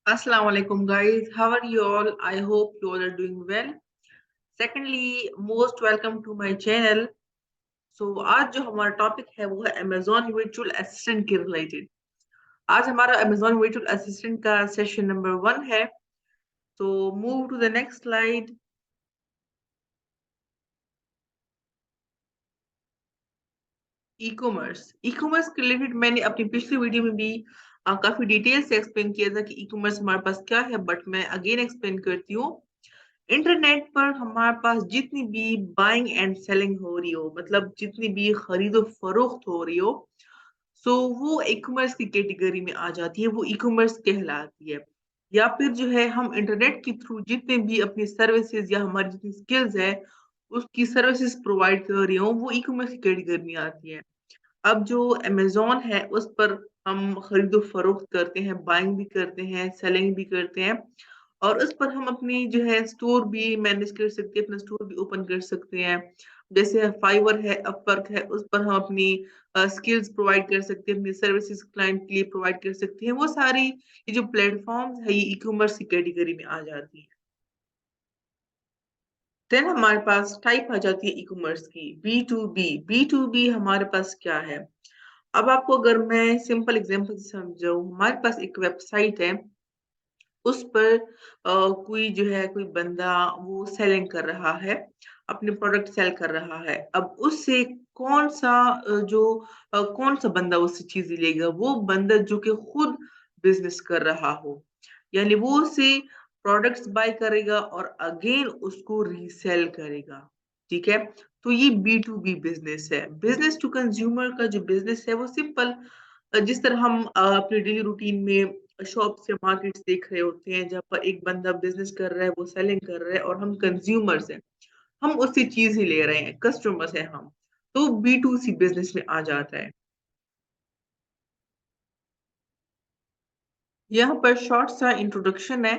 Assalamu alaikum guys. How are you all? I hope you all are doing well. Secondly, most welcome to my channel. So आज जो हमारा topic है वो है Amazon virtual assistant के रिलेटेड। आज हमारा Amazon वर्चुअल असिस्टेंट का सेशन नंबर 1 है। So move to the next slide. E-commerce के रिलेटेड मैंने अपनी पिछली वीडियो में भी काफी डिटेल से एक्सप्लेन किया था कि ई-कॉमर्स हमारे पास क्या है, बट मैं अगेन एक्सप्लेन करती हूँ। इंटरनेट पर हमारे पास जितनी भी बाइंग एंड सेलिंग हो रही हो, मतलब जितनी भी खरीदो फरोख्त हो रही हो, सो वो ई कॉमर्स की कैटेगरी में आ जाती है, वो ई कॉमर्स कहलाती है। या फिर जो है हम इंटरनेट के थ्रू जितने भी अपनी सर्विसेज या हमारी जितनी स्किल्स है उसकी सर्विसेज प्रोवाइड कर रही हो, वो ई कॉमर्स की कैटेगरी में आती है। अब जो अमेज़न है उस पर हम खरीदो-फरोख्त करते हैं, बाइंग भी करते हैं, सेलिंग भी करते हैं और उस पर हम अपनी जो है स्टोर भी मैनेज कर सकते हैं, अपना स्टोर भी ओपन कर सकते हैं। जैसे फाइवर है, अपवर्क है, उस पर हम अपनी स्किल्स प्रोवाइड कर सकते हैं, अपनी सर्विसेज़ क्लाइंट के लिए प्रोवाइड कर सकते हैं। वो सारी ये जो प्लेटफ़ॉर्म्स है, ये ई-कॉमर्स की कैटेगरी में आ जाती हैं। देन हमारे पास टाइप आ जाती है ई-कॉमर्स की, B to B. B to B हमारे पास क्या है? अब आपको अगर मैं सिंपल एग्जांपल से समझाऊँ, हमारे पास एक वेबसाइट है, उस पर कोई जो है कोई बंदा वो सेलिंग कर रहा है, अपने प्रोडक्ट सेल कर रहा है। अब उससे कौन-सा बंदा उससे चीज़ें लेगा? वो बंदा जो कि खुद बिज़नेस कर रहा हो। यानी वो उससे प्रोडक्ट्स बाय करेगा और अगेन उसको रीसेल करेगा, ठीक है? तो ये बी टू बी बिज़नेस है। बिज़नेस टू कंज्यूमर का जो बिज़नेस है वो सिंपल जिस तरह हम अपने डेली रूटीन में शॉप्स या मार्केट्स देख रहे होते हैं, जहाँ पर एक बंदा बिज़नेस कर रहा है, वो सेलिंग कर रहा है और हम कंज्यूमर्स हैं। हम उससे चीज़ ही ले रहे हैं, कस्टमर्स हैं हम। तो बी टू सी बिज़नेस में आ जाता है। यहाँ पर शॉर्ट सा इंट्रोडक्शन है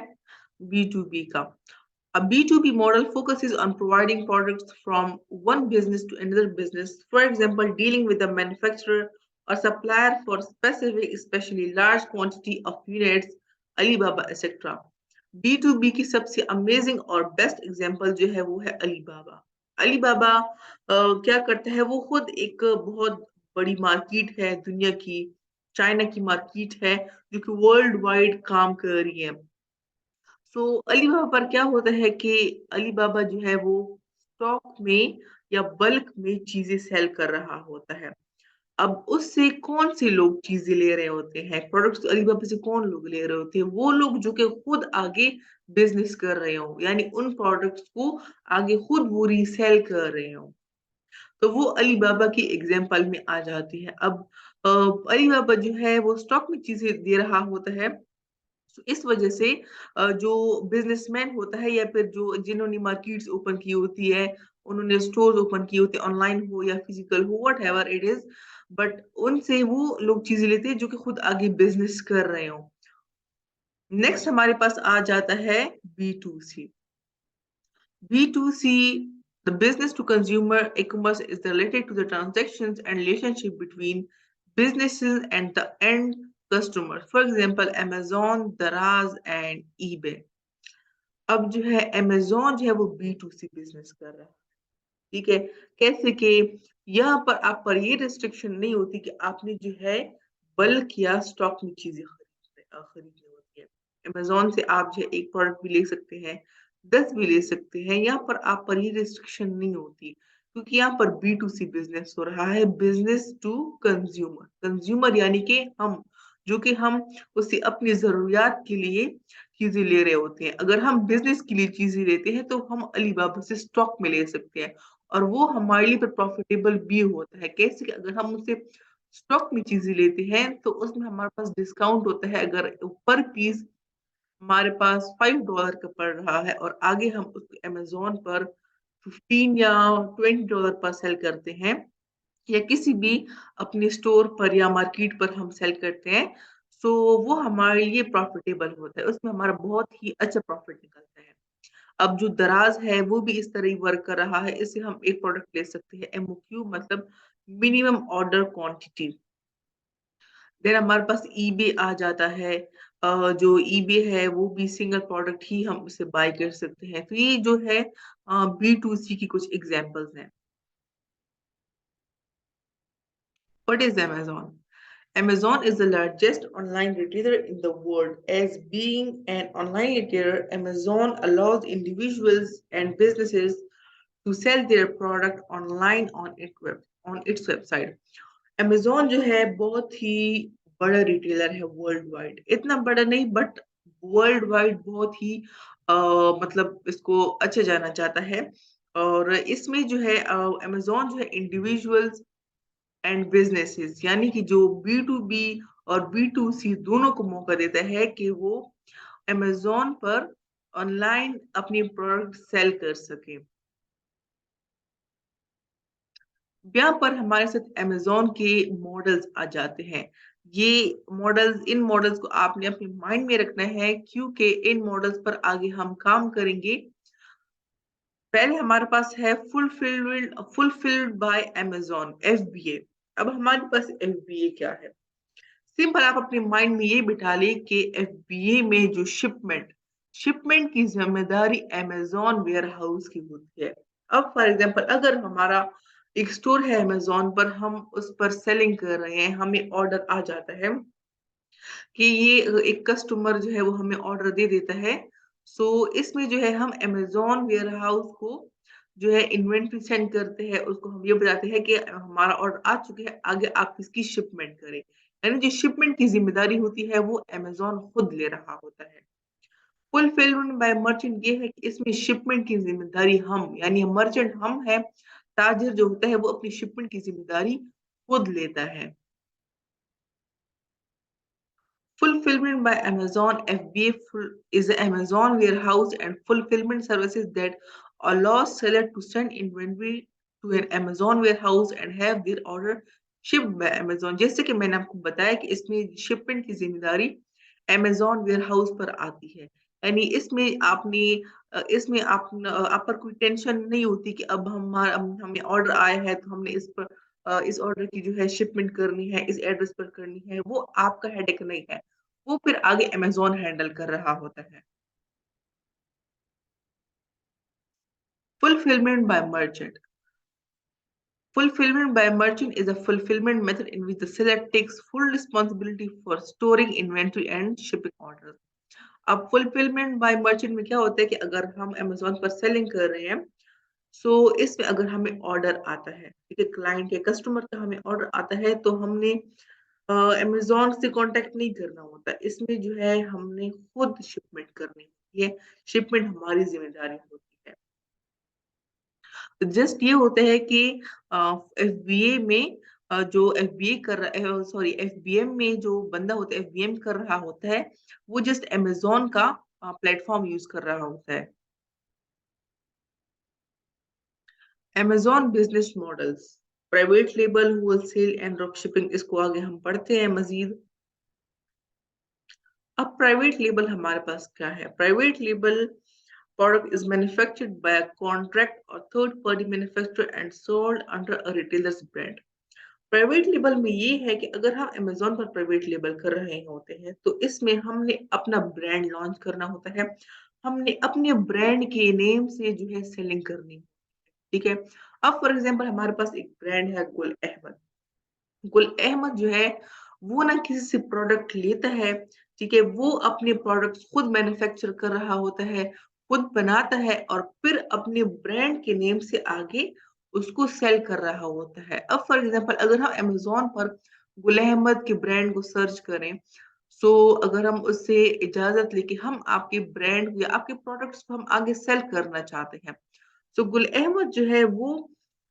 B2B का। A B2B model focuses on providing products from one business to another business. For example, dealing with a manufacturer or supplier for specific, especially large quantity of units, Alibaba, etc. B2B की सबसे amazing और best example जो है वो है Alibaba. Alibaba क्या करता है, वो खुद एक बहुत बड़ी मार्केट है दुनिया की, चाइना की मार्केट है जो कि वर्ल्ड वाइड काम कर रही है। सो अलीबाबा पर क्या होता है कि अलीबाबा जो है वो स्टॉक में या बल्क में चीज़ें सेल कर रहा होता है। अब उससे कौन से लोग चीज़ें ले रहे होते हैं, प्रोडक्ट्स तो अलीबाबा से कौन लोग ले रहे होते हैं? वो लोग जो कि खुद आगे बिज़नेस कर रहे हों, यानी उन प्रोडक्ट्स को आगे खुद वो रीसेल कर रहे हों। तो वो अलीबाबा की एग्ज़ाम्पल में आ जाती है। अब अलीबाबा जो है वो स्टॉक में चीज़ें दे रहा होता है, तो इस वजह से जो बिज़नेसमैन होता है या फिर जो जिन्होंने मार्केट्स ओपन की होती है, उन्होंने स्टोर्स ओपन किए होते हैं, ऑनलाइन हो या फिजिकल हो, व्हाटएवर इट इज़, बट उनसे वो लोग चीज़ें लेते हैं जो कि खुद आगे बिज़नेस कर रहे हों। नेक्स्ट हमारे पास आ जाता है B to C. B2C, the business to consumer e-commerce is related to the transactions and relationship between businesses and the end customer. For example, Amazon, Daraz and eBay. अब जो है Amazon जो है वो B2C बिजनेस कर रहा है, ठीक है? कैसे कि यहाँ पर आप पर ये रिस्ट्रिक्शन नहीं होती कि आपने जो है बल्क या स्टॉक में चीज़ें खरीदनी होती है। अमेज़न से आप जो है 1 प्रोडक्ट भी ले सकते हैं, 10 भी ले सकते हैं, यहाँ पर आप पर ये रिस्ट्रिक्शन नहीं होती, क्योंकि यहाँ पर बी टू सी बिज़नेस हो रहा है, बिज़नेस टू कंज़्यूमर। कंज़्यूमर यानी कि हम, जो कि हम उससे अपनी ज़रूरियात के लिए चीज़ें ले रहे होते हैं। अगर हम बिज़नेस के लिए चीज़ें लेते हैं, तो हम अलीबाबा से स्टॉक में ले सकते हैं। और वो हमारे लिए फिर प्रॉफिटेबल भी होता है। कैसे कि अगर हम उससे स्टॉक में चीज़ें लेते हैं, तो उसमें हमारे पास डिस्काउंट होता है। अगर पर पीस हमारे पास $5 का पड़ रहा है और आगे हम उसको अमेज़न पर 15 या $20 पर सेल करते हैं या किसी भी अपने स्टोर पर या मार्केट पर हम सेल करते हैं, सो वो हमारे लिए प्रॉफिटेबल होता है। उसमें हमारा बहुत ही अच्छा प्रॉफिट निकलता है। अब जो दराज़ है वो भी इस तरह ही वर्क कर रहा है। इससे हम एक प्रोडक्ट ले सकते हैं, एमओक्यू मतलब मिनिमम ऑर्डर क्वांटिटी। देन हमारे पास ईबे आ जाता है। जो ईबे है वो भी सिंगल प्रोडक्ट ही हम उसे बाय कर सकते हैं। तो ये जो है बी2सी की कुछ एग्जांपल्स हैं। What is Amazon? Amazon is the largest online retailer in the world. As being an online retailer, Amazon allows individuals and businesses to sell their product online on its website. Amazon जो है बहुत ही बड़ा retailer है world wide. इतना बड़ा नहीं but world wide बहुत ही मतलब इसको अच्छा जाना जाता है। और इसमें जो है Amazon जो है इंडिविजुअल्स एंड बिजनेसेस यानी कि जो बी टू बी और बी टू सी दोनों को मौका देता है कि वो अमेजोन पर ऑनलाइन अपनी प्रोडक्ट सेल कर सके। यहाँ पर हमारे साथ अमेजोन के मॉडल्स आ जाते हैं। ये मॉडल्स इन मॉडल्स को आपने अपने माइंड में रखना है क्योंकि इन मॉडल्स पर आगे हम काम करेंगे। पहले हमारे पास है फुलफिल्ड बाय अमेजोन एफबीए। अब हमारे पास एफबीए क्या है? सिंपल आप अपने माइंड में ये बिठा ले कि एफबीए में जो शिपमेंट की जिम्मेदारी अमेजोन वेयर हाउस की होती है। अब फॉर एग्जांपल अगर हमारा एक स्टोर है अमेजोन पर, हम उस पर सेलिंग कर रहे हैं, हमें ऑर्डर आ जाता है कि ये एक कस्टमर जो है वो हमें ऑर्डर दे देता है। सो इसमें जो है हम अमेजोन वेयर हाउस को जो है इन्वेंट्री सेंड करते हैं, उसको हम ये बताते हैं कि हमारा ऑर्डर आ चुके हैं, आगे आप इसकी शिपमेंट करें। यानी जो शिपमेंट की जिम्मेदारी होती है वो अमेजोन खुद ले रहा होता है। फुलफिलमेंट बाय मर्चेंट ये है कि इसमें शिपमेंट की जिम्मेदारी हम यानी मर्चेंट हम है, ताजिर जो होता है वो अपनी शिपमेंट की जिम्मेदारी खुद लेता है। Fulfillment by Amazon FBA is an Amazon warehouse and fulfillment services that allow seller to send inventory to an Amazon warehouse and have their order shipped by Amazon। जैसे कि मैंने आपको बताया कि इसमें शिपमेंट की जिम्मेदारी Amazon warehouse पर आती है। यानी इसमें आप पर कोई टेंशन नहीं होती कि अब हमें ऑर्डर आया है तो हमने इस ऑर्डर की जो है शिपमेंट करनी है, इस एड्रेस पर करनी है, वो आपका हेडेक नहीं है। वो फिर आगे अमेज़न हैंडल कर रहा होता है। Fulfillment by merchant. Fulfillment by merchant is a fulfillment method in which the seller takes full responsibility for storing inventory and shipping orders. अब fulfillment by merchant में क्या होता है कि अगर हम अमेज़न पर सेलिंग कर रहे हैं, सो इसमें अगर हमें ऑर्डर आता है, ठीक है, क्लाइंट या कस्टमर का हमें ऑर्डर आता है तो हमने अमेज़न से कॉन्टैक्ट नहीं करना होता। इसमें जो है हमने खुद शिपमेंट करनी होती है, शिपमेंट हमारी ज़िम्मेदारी होती है। जस्ट ये होता है कि एफबीए में जो एफबीए कर रहा है सॉरी एफबीएम में जो बंदा होता है एफबीएम कर रहा होता है, वो जस्ट अमेज़न का प्लेटफ़ॉर्म यूज़ कर रहा होता है। Amazon business models, private label, wholesale and drop shipping इसको आगे हम पढ़ते हैं मज़ीद। अब प्राइवेट लेबल हमारे पास क्या है? Private label product is manufactured by a contract or third party manufacturer and sold under a retailer's brand। Private label में ये है कि अगर हम अमेज़न पर प्राइवेट लेबल कर रहे होते हैं तो इसमें हमने अपना ब्रांड लॉन्च करना होता है। हमने अपने ब्रांड के नेम से जो है सेलिंग करनी, ठीक है। अब फॉर एग्जांपल हमारे पास एक ब्रांड है गुल अहमद। गुल अहमद जो है वो ना किसी से प्रोडक्ट लेता है, ठीक है, वो अपने प्रोडक्ट्स खुद मैन्युफैक्चर कर रहा होता है, खुद बनाता है और फिर अपने ब्रांड के नेम से आगे उसको सेल कर रहा होता है। अब फॉर एग्जांपल अगर हम अमेज़न पर गुल अहमद के ब्रांड को सर्च करें, सो अगर हम उससे इजाज़त लेके हम आपके ब्रांड या आपके प्रोडक्ट्स को हम आगे सेल करना चाहते हैं, तो गुल अहमद जो है वो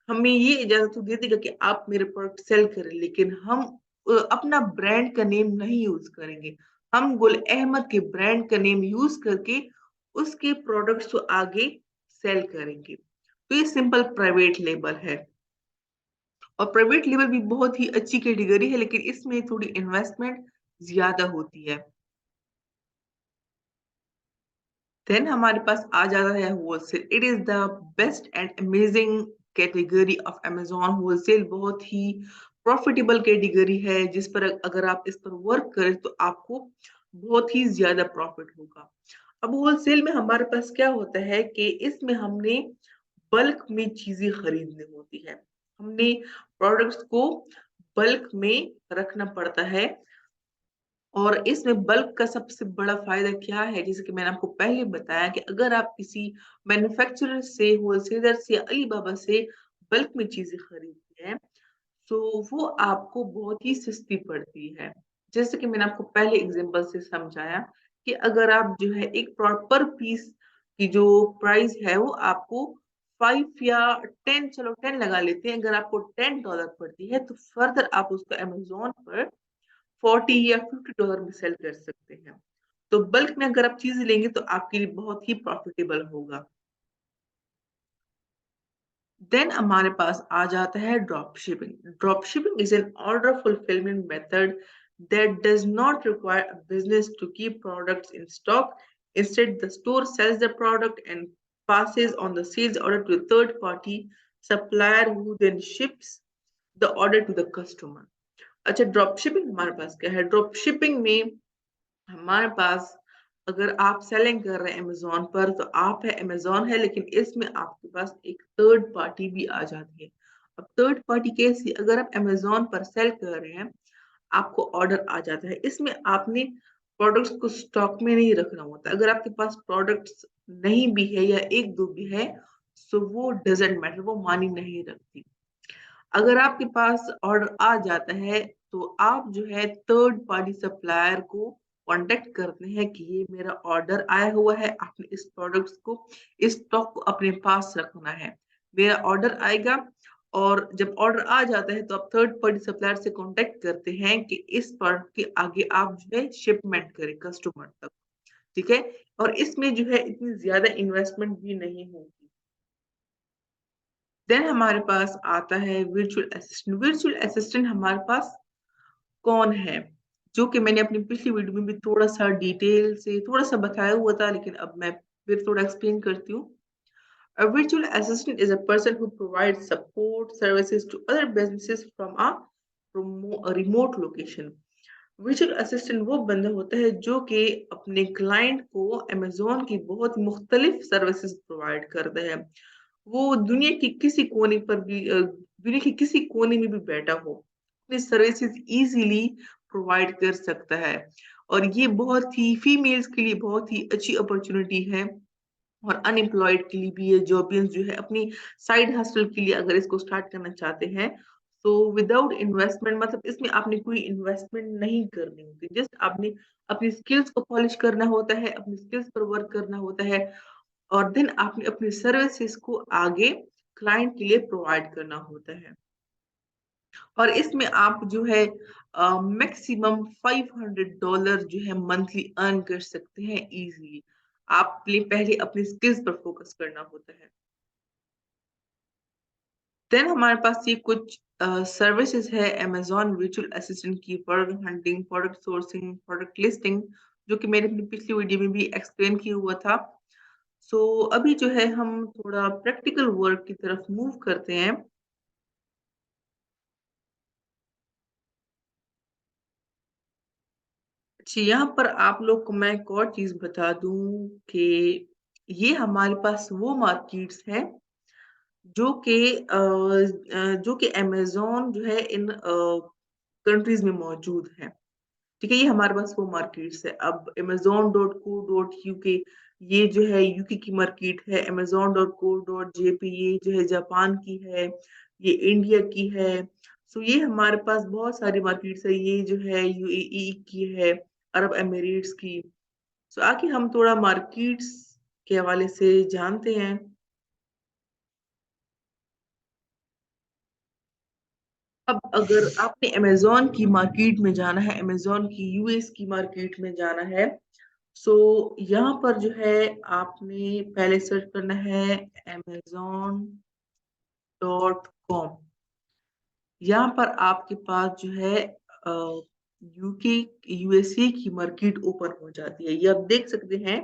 हमें ये इजाज़त तो दे देगा कि आप मेरे प्रोडक्ट सेल करें, लेकिन हम अपना ब्रांड का नेम नहीं यूज़ करेंगे। हम गुल अहमद के ब्रांड का नेम यूज़ करके उसके प्रोडक्ट्स को आगे सेल करेंगे। तो ये सिंपल प्राइवेट लेबल है। और प्राइवेट लेबल भी बहुत ही अच्छी कैटेगरी है, लेकिन इसमें थोड़ी इन्वेस्टमेंट ज़्यादा होती है। देन हमारे पास आ जाता है wholesale. It is the best and amazing category of Amazon. Wholesale बहुत ही प्रॉफिटेबल कैटेगरी है जिस पर अगर आप इस पर वर्क करें तो आपको बहुत ही ज़्यादा प्रॉफिट होगा। अब होलसेल में हमारे पास क्या होता है कि इसमें हमने बल्क में चीज़ें खरीदनी होती है। हमने प्रोडक्ट्स को बल्क में रखना पड़ता है और इसमें बल्क का सबसे बड़ा फ़ायदा क्या है? जैसे कि मैंने आपको पहले बताया कि अगर आप किसी मैन्युफैक्चरर से, होलसेलर से, अलीबाबा से बल्क में चीज़ें खरीदते हैं, तो वो आपको बहुत ही सस्ती पड़ती है। जैसे कि मैंने आपको पहले एग्ज़ाम्पल से समझाया कि अगर आप जो है एक पर पीस की जो प्राइस है वो आपको 5 या 10 चलो 10 लगा लेते हैं, अगर आपको $10 पड़ती है तो फर्दर आप उसको अमेज़न पर 40 या $50 में सेल कर सकते हैं। तो बल्क में अगर आप चीज़ें लेंगे तो आपके लिए बहुत ही प्रॉफिटेबल होगा। देन हमारे पास आ जाता है drop shipping. Drop shipping is an order fulfilment method that does not require a business to keep products in stock. Instead, the store sells the product and passes on the sales order to a third party supplier who then ships the order to the customer. अच्छा drop shipping हमारे पास क्या है? Drop shipping में हमारे पास अगर आप selling कर रहे हैं अमेज़न पर तो आप है अमेज़न है लेकिन इसमें आपके पास एक थर्ड पार्टी भी आ जाती है। अब थर्ड पार्टी कैसी? अगर आप अमेज़न पर सेल कर रहे हैं, आपको ऑर्डर आ जाता है। इसमें आपने प्रोडक्ट्स को स्टॉक में नहीं रखना होता। अगर आपके पास प्रोडक्ट्स नहीं भी है या 1-2 भी है, सो वो डज़न्ट मैटर वो मायने नहीं रखती। अगर आपके पास ऑर्डर आ जाता है, तो आप जो है थर्ड पार्टी सप्लायर को कॉन्टैक्ट करते हैं कि ये मेरा ऑर्डर आया हुआ है, आपने इस प्रोडक्ट्स को इस स्टॉक को अपने पास रखना है। मेरा ऑर्डर आएगा और जब ऑर्डर आ जाता है तो आप थर्ड पार्टी सप्लायर से कॉन्टैक्ट करते हैं कि इस प्रोडक्ट के आगे आप जो है शिपमेंट करें कस्टमर तक, ठीक है? और इसमें जो है इतनी ज़्यादा इन्वेस्टमेंट भी नहीं होगी। देन हमारे पास आता है वर्चुअल असिस्टेंट। वर्चुअल असिस्टेंट हमारे पास कौन है? जो कि मैंने अपनी पिछली वीडियो में भी थोड़ा-सा डिटेल से थोड़ा-सा बताया हुआ था, लेकिन अब मैं फिर थोड़ा एक्सप्लेन करती हूँ। A virtual assistant is a person who provides support services to other businesses from a remote location. Virtual assistant वो बंदा होता है जो कि अपने क्लाइंट को अमेज़न की बहुत मुख्तलिफ सर्विसेज़ प्रोवाइड करता है। वो दुनिया के किसी कोने में भी बैठा हो, अपनी सर्विसेज़ ईज़िली प्रोवाइड कर सकता है और ये बहुत ही फीमेल्स के लिए बहुत ही अच्छी अपॉर्च्युनिटी है और अनएम्प्लॉयड के लिए भी ये जॉबियंस जो है अपनी साइड हसल के लिए अगर इसको स्टार्ट करना चाहते हैं, तो विदाउट इन्वेस्टमेंट मतलब इसमें आपने कोई इन्वेस्टमेंट नहीं करनी होती। जस्ट आपने अपनी स्किल्स को पॉलिश करना होता है, अपनी स्किल्स पर वर्क करना होता है और देन आपने अपनी सर्विसेज़ को आगे क्लाइंट के लिए प्रोवाइड करना होता है। और इसमें आप जो है मैक्सिमम $500 जो है मंथली अर्न कर सकते हैं ईज़िली। आपने पहले अपनी स्किल्स पर फोकस करना होता है। देन हमारे पास ये कुछ सर्विसेज़ है अमेज़न वर्चुअल असिस्टेंट की product hunting, product sourcing, product listing जो कि मैंने अपनी पिछली वीडियो में भी एक्सप्लेन किया हुआ था। सो अभी जो है हम थोड़ा प्रैक्टिकल वर्क की तरफ मूव करते हैं। जी, यहाँ पर आप लोग को मैं एक और चीज़ बता दूँ कि ये हमारे पास वो मार्केट्स हैं जो कि अमेज़न जो है इन कंट्रीज़ में मौजूद हैं। ठीक है? ये हमारे पास वो मार्केट्स है। अब amazon.co.uk ये जो है यूके की मार्केट है, amazon.co.jp ये जो है जापान की है, ये इंडिया की है। सो ये हमारे पास बहुत सारी मार्केट्स है, ये जो है यूएई की है, अरब एमिरेट्स की। सो आगे हम थोड़ा मार्केट्स के हवाले से जानते हैं। अब अगर आपने अमेज़न की मार्केट में जाना है, अमेज़न की यूएस की मार्केट में जाना है, सो यहाँ पर जो है आपने पहले सर्च करना है amazon.com। यहाँ पर आपके पास जो है यूके यूएसए की मार्केट ओपन हो जाती है। ये आप देख सकते हैं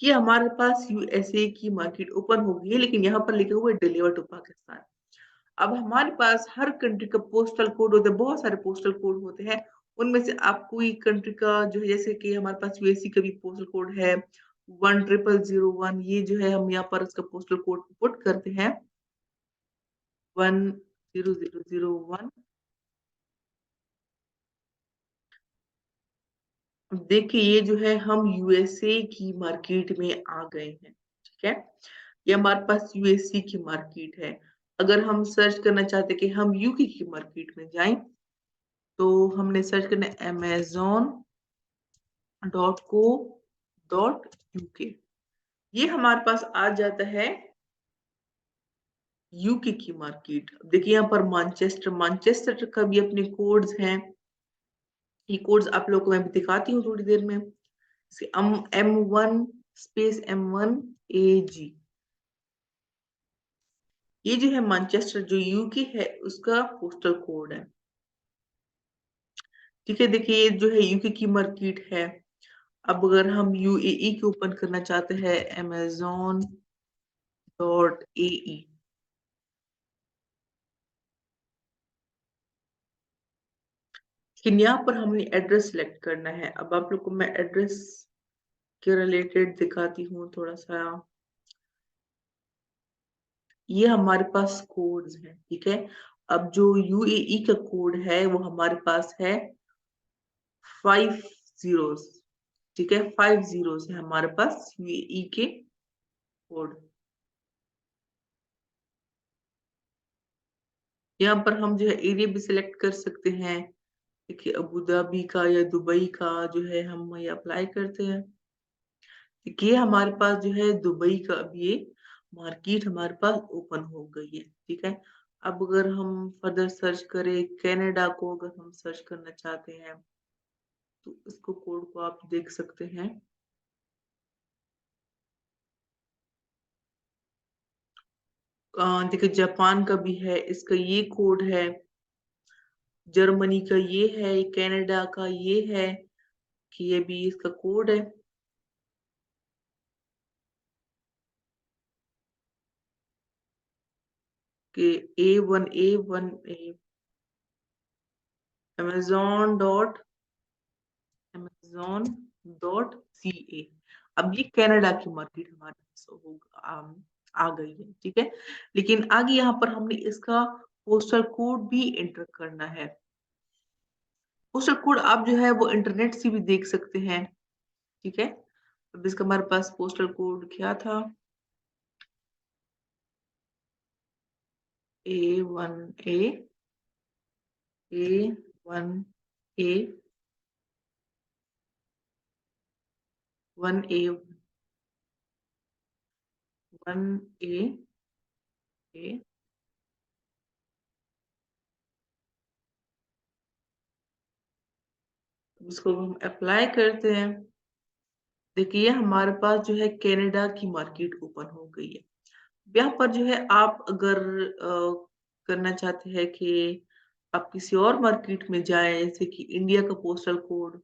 कि हमारे पास यूएसए की मार्केट ओपन हो गई है, लेकिन यहाँ पर लिखा हुआ है डिलीवर टू पाकिस्तान। अब हमारे पास हर कंट्री का पोस्टल कोड होता है, बहुत सारे पोस्टल कोड होते हैं। उनमें से आप कोई कंट्री का जो है जैसे कि हमारे पास यूएसए का भी पोस्टल कोड है 10001 ये जो है हम यहाँ पर उसका पोस्टल कोड पुट करते हैं 10001। देखिए ये जो है हम यूएसए की मार्केट में आ गए हैं, ठीक है? ये हमारे पास यूएसए की मार्केट है। अगर हम सर्च करना चाहते हैं कि हम यूके की मार्केट में जाएँ, तो हमने सर्च करना है amazon.co.uk। ये हमारे पास आ जाता है यूके की मार्केट। देखिए यहाँ पर मैनचेस्टर का भी अपने कोड्स हैं। ये कोड्स आप लोगों को मैं भी दिखाती हूँ थोड़ी देर में। M1 space M1AG। ये जो है मैनचेस्टर जो यूके है उसका पोस्टल कोड है। ठीक है, देखिए ये जो है यूके की मार्केट है। अब अगर हम यूएई के ओपन करना चाहते हैं amazon.ae। लेकिन यहाँ पर हमने एड्रेस सिलेक्ट करना है। अब आप लोग को मैं एड्रेस के रिलेटेड दिखाती हूँ थोड़ा सा। ये हमारे पास कोड्स हैं, ठीक है। अब जो यूएई का कोड है वो हमारे पास है 5 जीरोस, ठीक है। 5 जीरोस है हमारे पास यूएई के कोड। यहाँ पर हम जो है एरिया भी सिलेक्ट कर सकते हैं। देखिए अबू धाबी का या दुबई का जो है हम ये अप्लाई करते हैं। देखिए हमारे पास जो है दुबई का अब ये मार्केट हमारे पास ओपन हो गई है, ठीक है। अब अगर हम फर्दर सर्च करें कनाडा को, अगर हम सर्च करना चाहते हैं तो इसको कोड को आप देख सकते हैं। देखिए जापान का भी है, इसका ये कोड है। जर्मनी का ये है, कनाडा का ये है कि ये भी इसका कोड है कि A1 amazon.ca। अब ये कनाडा की मार्केट हमारे पास आ गई है, ठीक है। लेकिन आगे यहाँ पर हमने इसका पोस्टल कोड भी एंटर करना है। पोस्टल कोड आप जो है वो इंटरनेट से भी देख सकते हैं, ठीक है। अब इसका हमारे पास पोस्टल कोड क्या था A1A A1A 1A इसको हम अप्लाई करते हैं। देखिए हमारे पास जो है कनाडा की मार्केट ओपन हो गई है। यहाँ पर जो है आप अगर करना चाहते हैं कि आप किसी और मार्केट में जाएं जैसे कि इंडिया का postal code,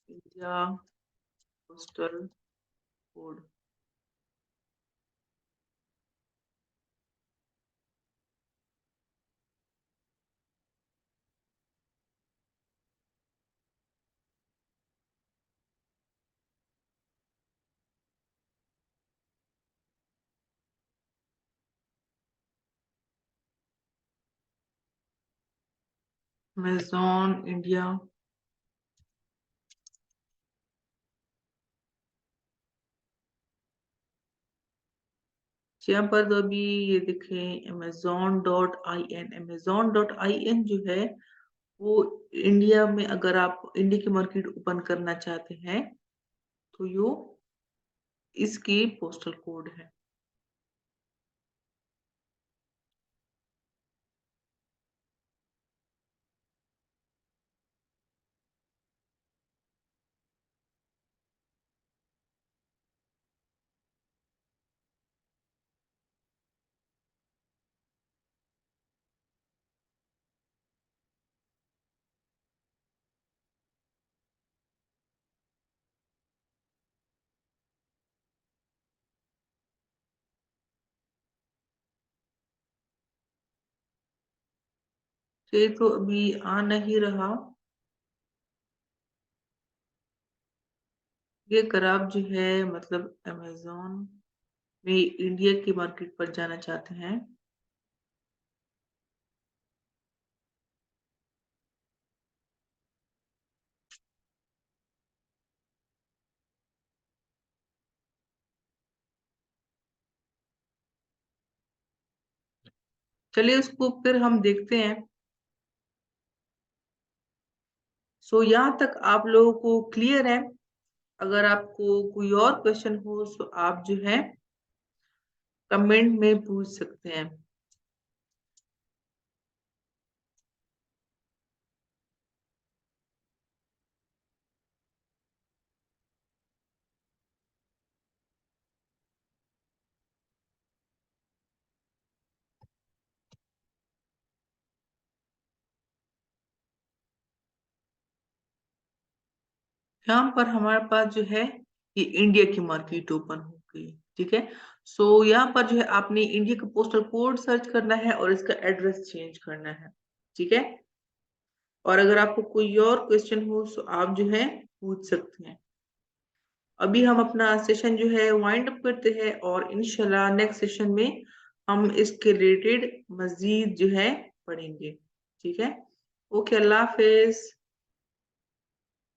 India postal code. Amazon India. यहाँ पर तो अभी ये देखें amazon.in जो है वो इंडिया में अगर आप इंडिया की मार्केट ओपन करना चाहते हैं तो यो इसकी पोस्टल कोड है। ये तो अभी आ नहीं रहा। ये खराब जो है मतलब अमेजोन में इंडिया की मार्केट पर जाना चाहते हैं। चलिए उसको फिर हम देखते हैं। सो यहाँ तक आप लोगों को क्लियर है? अगर आपको कोई और क्वेश्चन हो तो आप जो है कमेंट में पूछ सकते हैं। यहाँ पर हमारे पास जो है ये इंडिया की मार्केट ओपन हो गई। ठीक है। सो यहाँ पर जो है आपने इंडिया का पोस्टल कोड सर्च करना है और इसका एड्रेस चेंज करना है। ठीक है। और अगर आपको कोई और क्वेश्चन हो तो आप जो है पूछ सकते हैं। अभी हम अपना सेशन जो है वाइंड अप करते हैं और इंशाल्लाह नेक्स्ट सेशन में हम इसके रिलेटेड मजीद जो है पढ़ेंगे। ठीक है। ओके, अल्लाह हाफिज।